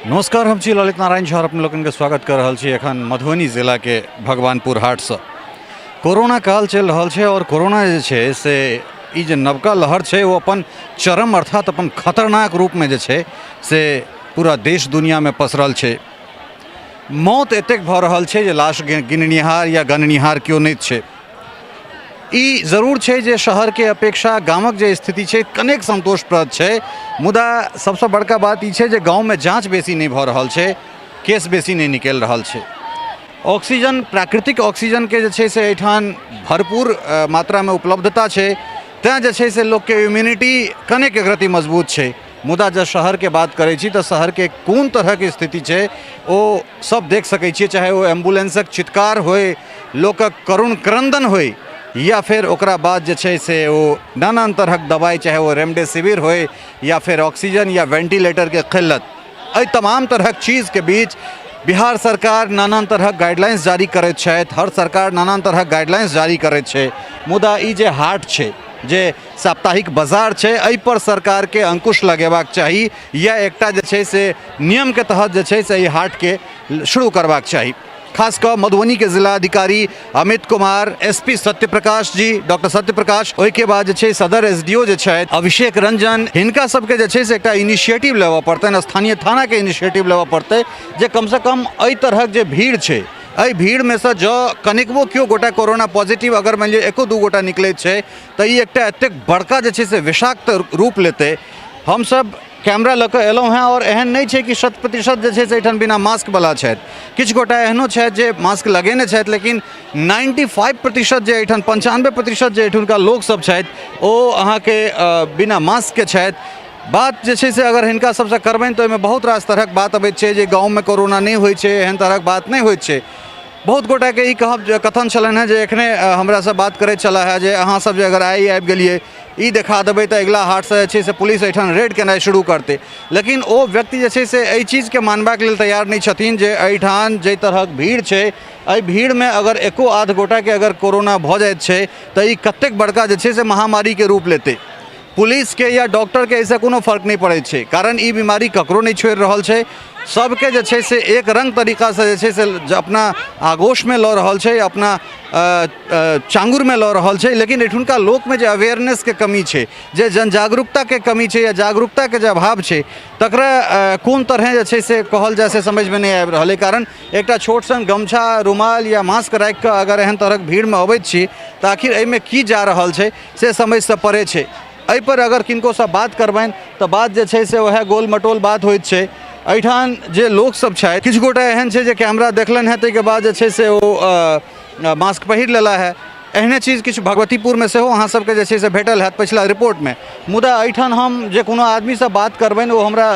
नमस्कार, हम छी ललित नारायण झा और अपने लोगन के स्वागत कर रहल छी एखन मधुबनी जिला के भगवानपुर हाट से। कोरोना काल चल रहल छै और कोरोना जे छै से ई जे नवका लहर छै वो अपन चरम अर्थात अपन खतरनाक रूप में जे छै से पूरा देश दुनिया में पसरल छै। मौत एतेक भऽ रहल छै जे लाश गिननिहार या गणनिहार केओ नहि छै। ई जरूर छै जे शहर के अपेक्षा गामक जे स्थिति छै कनेक संतोषप्रद छै, मुदा सबसे बड़का बात ई छै जे गाँव में जाँच बेसी नहीं भऽ रहल छै, केस बेसी नहीं निकल रहल छै। ऑक्सीजन, प्राकृतिक ऑक्सीजन के जे छै से एहिठाम भरपूर मात्रा में उपलब्धता छै, तेँ जे छै से लोक के इम्यूनिटी कनेक एकरत्ती मजबूत छै। मुदा जब शहर के बात करै छी तऽ शहर के कोन तरह के स्थिति छै ओ सब देख सकै छियै, चाहे वो एम्बुलेंसक चित्कार होय, लोकक करुण क्रंदन होय, या फिर ओकरा बाद जे छै से वो नाना तरहक दवाई, चाहे वो रेमडेसिविर होय या फिर ऑक्सीजन या वेंटिलेटर के किल्लत, एहि तमाम तरहक चीज़ के बीच बिहार सरकार नाना तरहक गाइडलाइंस जारी करैत छथि, हर सरकार नाना तरहक गाइडलाइंस जारी करैत छै। मुदा ई जे हाट छै, जे साप्ताहिक बाजार छै, एहि पर सरकार के अंकुश लगेबाक चाही या एकटा जे छै से नियम के तहत जे छै से ई हाट के शुरू करबाक चाही। खास कर मधुबनी के जिला अधिकारी अमित कुमार, एसपी सत्यप्रकाश जी, डॉक्टर सत्यप्रकाश, ओहिके बाद जे छै सदर एसडीओ जे छै अभिषेक रंजन, हिनका सबके जे छै से एकटा इनिशिएटिव लेबऽ पड़तनि, स्थानीय थाना के इनिशिएटिव लेबऽ पड़तै जे कम से कम एहि तरहक जे भीड़ छै, एहि भीड़ में से जो कनिकबो केओ गोटा कोरोना पॉजिटिव अगर मान लिअ एको दू गोटा निकलैत छै तऽ ई एकटा एतेक बड़का जे छै से विषाक्त रूप लेतै। हमसब कैमरा लऽ कऽ एलहुँ हैं और एहन नहीं छै कि 100% जे छै से एहिठाम बिना मास्क वाला छथि, किछु गोटा एहनो छथि जे मास्क लगेने छथि, लेकिन 95% जे एहिठाम 95% जे एहिठुनका लोकसब छथि ओ अहाँके बिना मास्क के छथि। बात जे छै से अगर हिनका सबसे करबनि तऽ ओहिमे बहुत रास तरहक बात अबैत छै जे गाँव में कोरोना नहीं होइ छै, एहन तरहक बात नहीं होइत छै। बहुत गोटा के ई कथन छलनि हैं जे एखने हमरा से बात करैत छला है जे अहाँ सब जे अगर आबि गेलिए ई देखा देबै तऽ अगिला हाट से जे छै से पुलिस एहिठाम रेड केनाइ शुरू करतै, लेकिन ओ व्यक्ति जे छै से एहि चीज के मानबाक लेल तैयार नहीं छथिन जे एहिठाम जे तरहक भीड़ छै, एहि भीड़ में अगर एको आध गोटा के अगर कोरोना भऽ जाइत छै तऽ ई कतेक बड़का जे छै से महामारी के रूप लेतै। पुलिस के या डॉक्टर के ऐसे कोनो फर्क नहीं पड़े छै, कारण ई बीमारी ककरो नहीं छोड़ रहल छै, सबके जे छै से एक रंग तरीका से जे छै से अपना आगोश में लऽ रहल छै, अपना चांगुर में लऽ रहल छै। लेकिन एठुनका लोक में जे अवेयरनेस के कमी छै, जे जन जागरूकता के कमी छै या जागरूकता के जे अभाव छै, तकरा कोन तरह जे छै से कहल जाय से समझ में नहीं आबि रहल है। कारण एकटा छोट सन गमछा, रुमाल या मास्क राखि कऽ अगर एहन तरहक भीड़ में अबैत छी तऽ आखिर एहिमे की जा रहल छै से समझ से परे छै। एहि पर अगर किनको से बात करबनि तऽ बात जे छै से वएह गोल मटोल बात होइत छै। एहिठाम जे लोक सब छथि, किछु गोटा एहन छै जे कैमरा देखलनि हैं ताहिके बाद जे छै से ओ मास्क पहिर लेला है। एहने चीज किछु भगवतीपुर में सेहो अहाँ सबके जे छै से भेटल हैत पिछला रिपोर्ट में। मुदा एहिठाम हम जे कोनो आदमी से बात करबनि ओ हमरा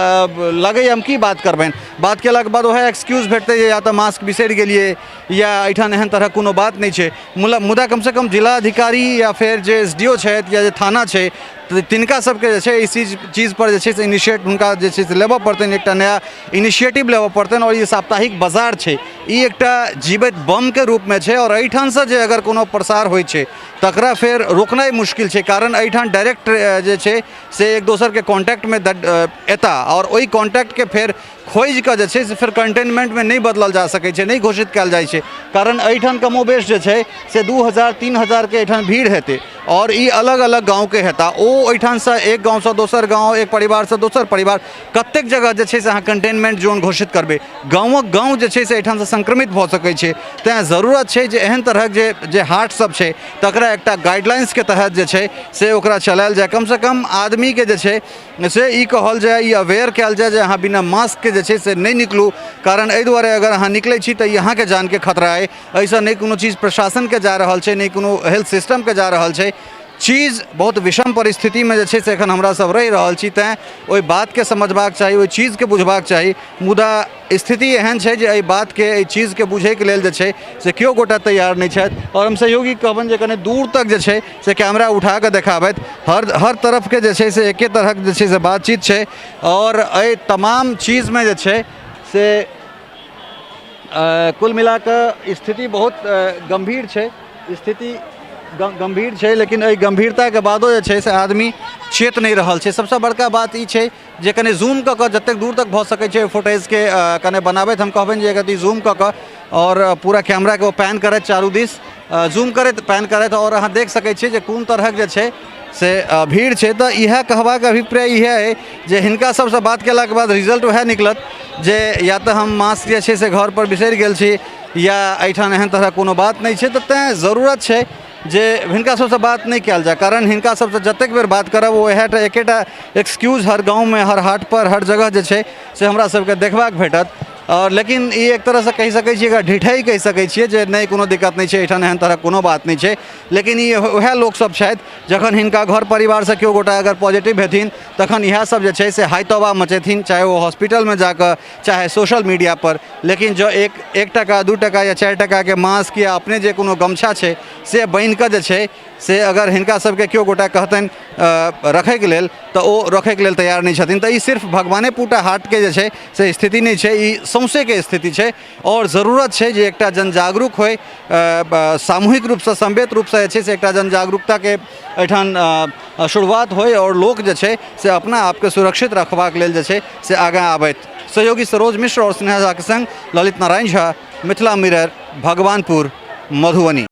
लगैए हम की बात करबनि, बात केलाके बाद वएह एक्सक्यूज भेटतै जे या तऽ मास्क बिसरि गेलिए या एहिठाम एहन तरह कोनो बात नहीं छै। मुदा कम से कम जिला अधिकारी या फिर जे एसडीओ छथि या जे थाना छै तिनका सबके जे छै इस चीज़ पर जे छै से इनिशिएट हुनका जे छै से लेबऽ पड़तनि, एकटा नया इनिशिएटिव लेबऽ पड़तनि। और ये साप्ताहिक बाजार छै, ई एकटा जीवित बम के रूप में छै और एहिठाम से जे अगर कोनो प्रसार होइ छै तकरा फिर रोकनाइ मुश्किल छै, कारण एहिठाम डायरेक्ट जे छै से एक दोसर के कॉन्टैक्ट में एता और ओहि कॉन्टैक्ट के फिर खोज कऽ जे छै से फिर कंटेनमेंट में नहीं बदलल जा सकै छै, नहीं घोषित कयल जाइ छै। कारण एहिठाम कमोबेश जे छै से 2000-3000 के एहिठाम भीड़ हेतै और ई अलग अलग गाँव के हेता। ओ एहिठाम से एक गाँव से दोसर गाँव, एक परिवार से दोसर परिवार, कतेक जगह जे छै से अहाँ कंटेनमेंट जोन घोषित करबै, गाँवक गाँव जे छै से एहिठाम से संक्रमित भऽ सकै छै। तेँ जरूरत छै जे एहन तरहक जे हाट सब छै तकरा एकटा गाइडलाइंस के तहत जे छै से ओकरा चलायल जाय। कम से कम आदमी के जे छै से ई कहल जाय, ई अवेयर कयल जाय जे अहाँ बिना मास्क के जे छै से नहीं निकलू, कारण एहि दुआरे अगर अहाँ निकलै छी तऽ अहाँके जान के खतरा है। ऐसा नहीं कोनो चीज़ प्रशासन के जा रहल छै, नहीं कोनो हेल्थ सिस्टम के जा रहल छै। चीज़ बहुत विषम परिस्थिति में जे छै से एखन हमरा सब रहि रहल छी, तेँ ओहि बात के समझबाक चाही, ओहि चीज़ के बुझबाक चाही। मुदा स्थिति एहन छै जे एहि बात के, एहि चीज़ के बुझे के लेल जे छै से केओ गोटा तैयार नहीं छथि। और हम सहयोगी कहबनि जे कने दूर तक जे छै से कैमरा उठा कऽ देखाबथि, हर तरफ के जे छै से एके तरहक जे छै से बातचीत छै। और एहि तमाम चीज़ में जे छै से कुल मिला कऽ स्थिति बहुत गंभीर छै। स्थिति गंभीर छै, लेकिन एहि गंभीरताके बादो जे छै से आदमी चेत नहीं रहल छै। सबसे बड़का बात ई छै जे कने जूम कऽ कऽ जतेक दूर तक भऽ सकै छै फुटेजके कने बनाबैत हम कहबनि जे यदि जूम कऽ कऽ और पूरा कैमराके ओ पैन करैत चारू दिस जूम करैत पैन करैत और अहाँ देख सकै छियै जे कोन तरहक जे छै से भीड़ छै। तऽ इएह कहबाक अभिप्राय इएह अइ जे हिनका सबसँ बात केलाके बाद रिजल्ट वएह निकलत जे या तऽ हम मास्क जे छै से घर पर बिसरि गेल छी या एहिठाम एहन तरह कोनो बात नहीं छै। तऽ तेँ जरूरत छै जे हिनका सबसँ बात नहीं कयल जाय, कारण हिनका सबसँ जतेक बेर बात करब ओ एकेटा एक्सक्यूज हर गाँवमे हर हाट पर हर जगह जे छै से हमरा सबके देखबाक भेटत। और लेकिन ई एक तरहसँ कहि सकै छियै एकरा ढिठाई कहि सकै छियै जे नहीं कोनो दिक्कत नहीं छै, एहिठाम एहन तरह कोनो बात नहीं छै। लेकिन ई वएह लोकसब छथि जखन हिनका घर परिवारसँ केओ गोटा अगर पॉजिटिव हेथिन तखन इएह सब जे छै से हाय तौबा मचेथिन, चाहे वो हॉस्पिटलमे जाकऽ चाहे सोशल मीडिया पर। लेकिन जो एक टका 2 टका या 4 टकाके मास्क या अपने जे कोनो गमछा छै से बान्हि कऽ जे छै से अगर हिनका सबके केओ गोटा कहतनि रखैके लेल तऽ ओ रखैके लेल तैयार नहीं छथिन। तऽ ई सिर्फ भगवानेपुरटा हाटके जे छै से स्थिति नहीं छै, ई सौंसेके स्थिति छै। और ज़रूरत छै जे एकटा जनजागरूक होय, सामूहिक रूपसँ सम्मिलित रूपसँ जे छै से एकटा जनजागरूकताके एहिठाम शुरुआत होय और लोक जे छै से अपना आपके सुरक्षित रखबाक लेल जे छै से आगाँ आबथि। सहयोगी सरोज मिश्र और स्नेहा झा के संग ललित नारायण झा, मिथिला मिरर, भगवानपुर, मधुबनी।